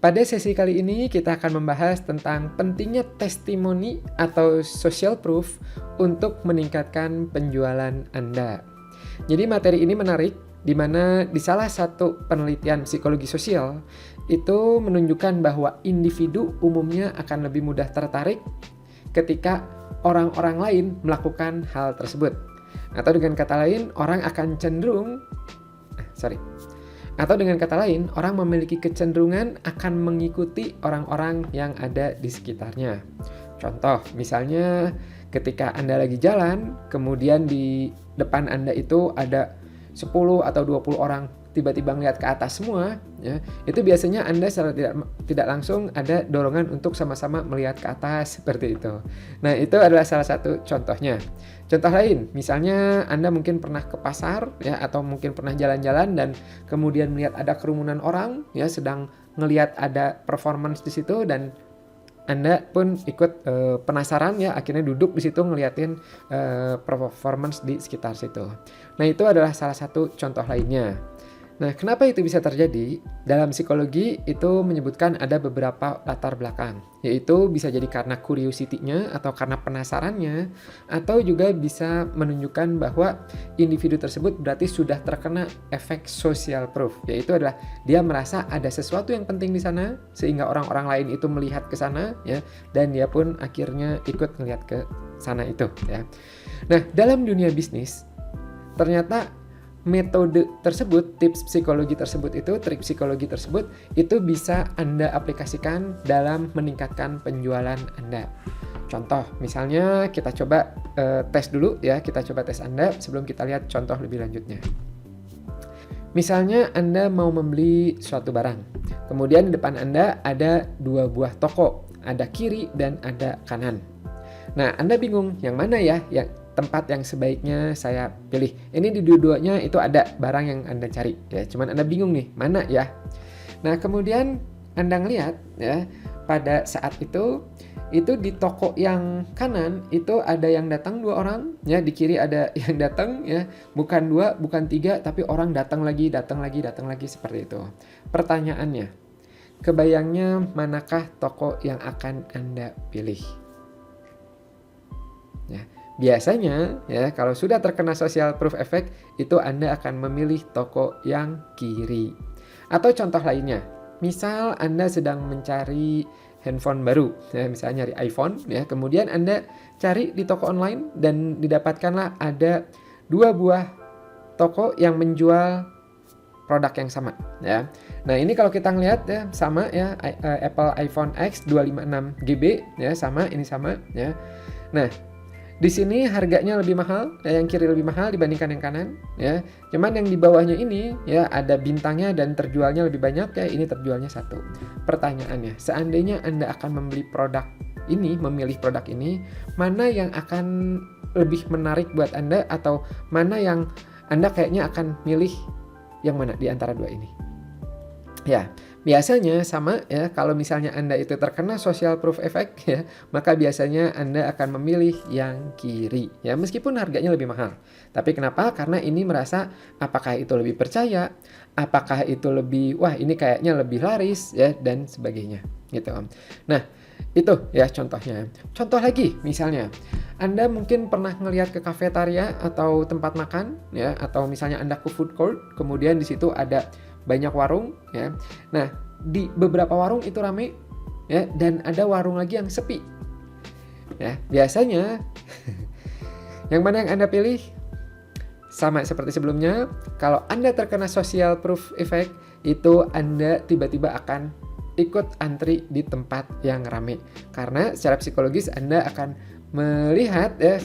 Pada sesi kali ini kita akan membahas tentang pentingnya testimoni atau social proof untuk meningkatkan penjualan Anda. Jadi materi ini menarik, di mana di salah satu penelitian psikologi sosial itu menunjukkan bahwa individu umumnya akan lebih mudah tertarik ketika orang-orang lain melakukan hal tersebut. Atau dengan kata lain, orang memiliki kecenderungan akan mengikuti orang-orang yang ada di sekitarnya. Contoh, misalnya ketika Anda lagi jalan, kemudian di depan Anda itu ada 10 atau 20 orang tiba-tiba ngeliat ke atas semua, ya, itu biasanya Anda secara tidak langsung ada dorongan untuk sama-sama melihat ke atas seperti itu. Nah, itu adalah salah satu contohnya. Contoh lain, misalnya Anda mungkin pernah ke pasar, ya, atau mungkin pernah jalan-jalan dan kemudian melihat ada kerumunan orang, ya, sedang ngelihat ada performance di situ dan Anda pun ikut penasaran, ya, akhirnya duduk di situ ngeliatin performance di sekitar situ. Nah, itu adalah salah satu contoh lainnya. Nah, kenapa itu bisa terjadi? Dalam psikologi itu menyebutkan ada beberapa latar belakang, yaitu bisa jadi karena curiosity-nya atau karena penasarannya, atau juga bisa menunjukkan bahwa individu tersebut berarti sudah terkena efek social proof, yaitu adalah dia merasa ada sesuatu yang penting di sana sehingga orang-orang lain itu melihat ke sana, ya, dan dia pun akhirnya ikut melihat ke sana itu, ya. Nah, dalam dunia bisnis ternyata metode tersebut, tips psikologi tersebut itu, trik psikologi tersebut itu bisa Anda aplikasikan dalam meningkatkan penjualan Anda. Contoh, misalnya kita coba tes dulu, ya, kita coba tes Anda sebelum kita lihat contoh lebih lanjutnya. Misalnya Anda mau membeli suatu barang, kemudian di depan Anda ada 2 buah toko, ada kiri dan ada kanan. Nah, Anda bingung yang mana ya yang tempat yang sebaiknya saya pilih. Ini di dua-duanya itu ada barang yang Anda cari, ya. Cuman Anda bingung nih, mana ya? Nah, kemudian Anda ngelihat, ya, pada saat itu di toko yang kanan itu ada yang datang 2 orang, ya, di kiri ada yang datang, ya, bukan 2, bukan 3, tapi orang datang lagi seperti itu. Pertanyaannya, kebayangnya manakah toko yang akan Anda pilih? Ya, biasanya, ya, kalau sudah terkena social proof effect, itu Anda akan memilih toko yang kiri. Atau contoh lainnya, misal Anda sedang mencari handphone baru, ya, misalnya nyari iPhone, ya, kemudian Anda cari di toko online dan didapatkanlah ada 2 buah toko yang menjual produk yang sama, ya. Nah, ini kalau kita ngelihat, ya, sama, ya, Apple iPhone X 256 GB, ya, sama, ini sama, ya. Nah, di sini harganya lebih mahal, ya, yang kiri lebih mahal dibandingkan yang kanan, ya. Cuman yang di bawahnya ini, ya, ada bintangnya dan terjualnya lebih banyak, ya, ini terjualnya 1. Pertanyaannya, seandainya Anda akan memilih produk ini, mana yang akan lebih menarik buat Anda atau mana yang Anda kayaknya akan milih yang mana di antara 2 ini? Ya, biasanya sama, ya, kalau misalnya Anda itu terkena social proof effect, ya, maka biasanya Anda akan memilih yang kiri, ya, meskipun harganya lebih mahal. Tapi kenapa? Karena ini merasa apakah itu lebih percaya, apakah itu lebih, wah, ini kayaknya lebih laris, ya, dan sebagainya, gitu. Nah, itu, ya, contohnya. Contoh lagi, misalnya Anda mungkin pernah ngelihat ke kafetaria atau tempat makan, ya, atau misalnya Anda ke food court, kemudian di situ ada banyak warung, ya. Nah, di beberapa warung itu rame, ya, dan ada warung lagi yang sepi. Ya, biasanya yang mana yang Anda pilih? Sama seperti sebelumnya, kalau Anda terkena social proof effect, itu Anda tiba-tiba akan ikut antri di tempat yang rame. Karena secara psikologis Anda akan melihat, ya,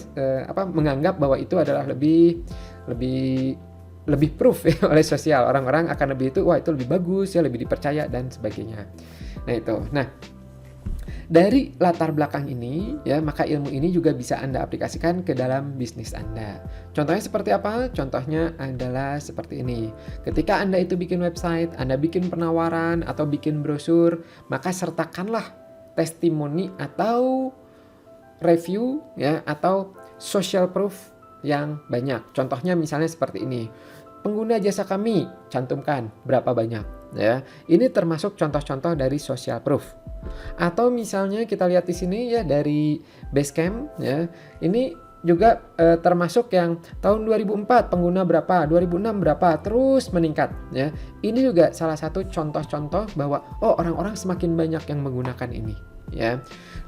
menganggap bahwa itu adalah lebih proof, ya, oleh sosial. Orang-orang akan lebih itu, wah, itu lebih bagus, ya, lebih dipercaya dan sebagainya. Nah, itu. Nah, dari latar belakang ini, ya, maka ilmu ini juga bisa Anda aplikasikan ke dalam bisnis Anda. Contohnya seperti apa? Contohnya adalah seperti ini. Ketika Anda itu bikin website, Anda bikin penawaran atau bikin brosur, maka sertakanlah testimoni atau review, ya, atau social proof yang banyak. Contohnya misalnya seperti ini. pengguna jasa kami, cantumkan berapa banyak ya. Ini termasuk contoh-contoh dari social proof. Atau misalnya kita lihat di sini ya dari Basecamp ya. Ini juga termasuk yang tahun 2004 pengguna berapa, 2006 berapa, terus meningkat ya. Ini juga salah satu contoh-contoh bahwa orang-orang semakin banyak yang menggunakan ini ya.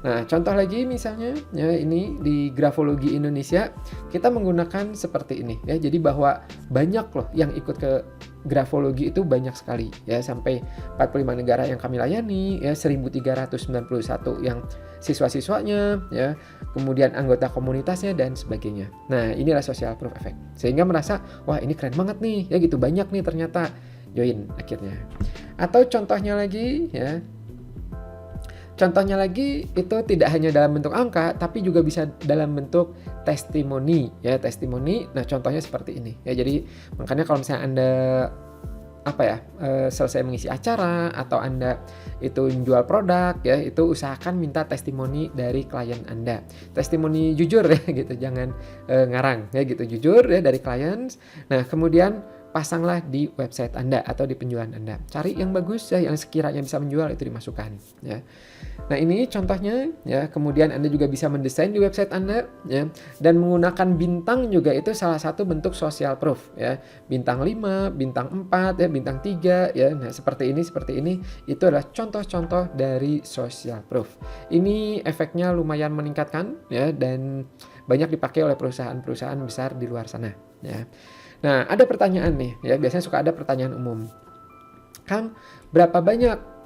Nah, contoh lagi misalnya ya, ini di Grafologi Indonesia kita menggunakan seperti ini ya. Jadi bahwa banyak loh yang ikut ke Grafologi, itu banyak sekali ya, sampai 45 negara yang kami layani ya, 1391 yang siswa-siswanya ya, kemudian anggota komunitasnya dan sebagainya. Nah, inilah social proof effect. Sehingga merasa wah ini keren banget nih ya gitu, banyak nih ternyata join akhirnya. Atau contohnya lagi ya, contohnya lagi itu tidak hanya dalam bentuk angka, tapi juga bisa dalam bentuk testimoni ya, testimoni. Nah, contohnya seperti ini ya. Jadi makanya kalau misalnya Anda selesai mengisi acara atau Anda itu menjual produk ya, itu usahakan minta testimoni dari klien Anda. Testimoni jujur ya gitu, jangan ngarang ya gitu, jujur ya dari klien. Nah, kemudian pasanglah di website Anda atau di penjualan Anda. Cari yang bagus ya, yang sekiranya bisa menjual itu dimasukkan ya. Nah, ini contohnya ya. Kemudian Anda juga bisa mendesain di website Anda ya, dan menggunakan bintang juga itu salah satu bentuk social proof ya. Bintang 5, bintang 4 ya, bintang 3 ya. Nah, seperti ini itu adalah contoh-contoh dari social proof. Ini efeknya lumayan meningkatkan ya, dan banyak dipakai oleh perusahaan-perusahaan besar di luar sana ya. Nah, ada pertanyaan nih ya, biasanya suka ada pertanyaan umum. Kang, berapa banyak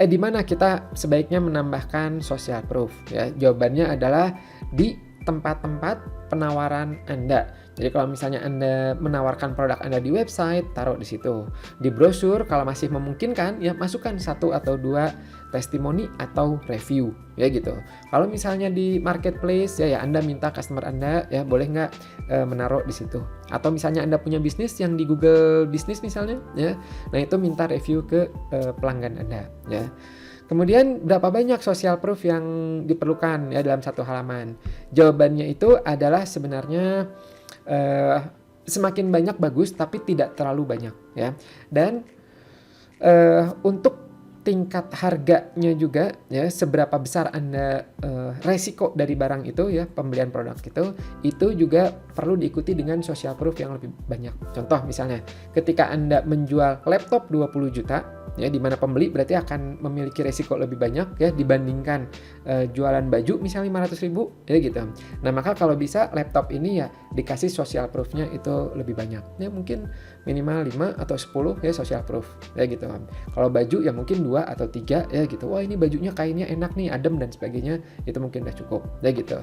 di mana kita sebaiknya menambahkan social proof ya? Jawabannya adalah di tempat-tempat penawaran Anda. Jadi kalau misalnya Anda menawarkan produk Anda di website, taruh di situ. Di brosur kalau masih memungkinkan ya, masukkan 1 atau 2 testimoni atau review ya gitu. Kalau misalnya di marketplace ya Anda minta customer Anda ya boleh nggak menaruh di situ. Atau misalnya Anda punya bisnis yang di Google Business misalnya ya. Nah, itu minta review ke pelanggan Anda ya. Kemudian berapa banyak social proof yang diperlukan ya dalam satu halaman? Jawabannya itu adalah sebenarnya semakin banyak bagus, tapi tidak terlalu banyak ya. Dan untuk tingkat harganya juga ya, seberapa besar Anda resiko dari barang itu ya, pembelian produk itu juga perlu diikuti dengan social proof yang lebih banyak. Contoh misalnya ketika Anda menjual laptop 20 juta ya, di mana pembeli berarti akan memiliki resiko lebih banyak ya dibandingkan jualan baju misalnya 500.000 ya gitu. Nah, maka kalau bisa laptop ini ya dikasih social proof-nya itu lebih banyak. Ya mungkin minimal 5 atau 10 ya social proof ya gitu. Kalau baju ya mungkin 2 atau 3 ya gitu. Wah, ini bajunya kainnya enak nih, adem dan sebagainya, itu mungkin udah cukup ya gitu.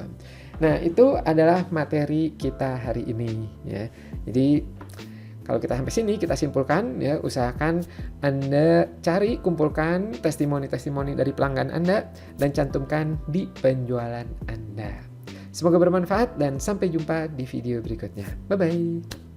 Nah, itu adalah materi kita hari ini ya. Jadi kalau kita sampai sini, kita simpulkan ya, usahakan Anda kumpulkan testimoni-testimoni dari pelanggan Anda dan cantumkan di penjualan Anda. Semoga bermanfaat dan sampai jumpa di video berikutnya. Bye-bye.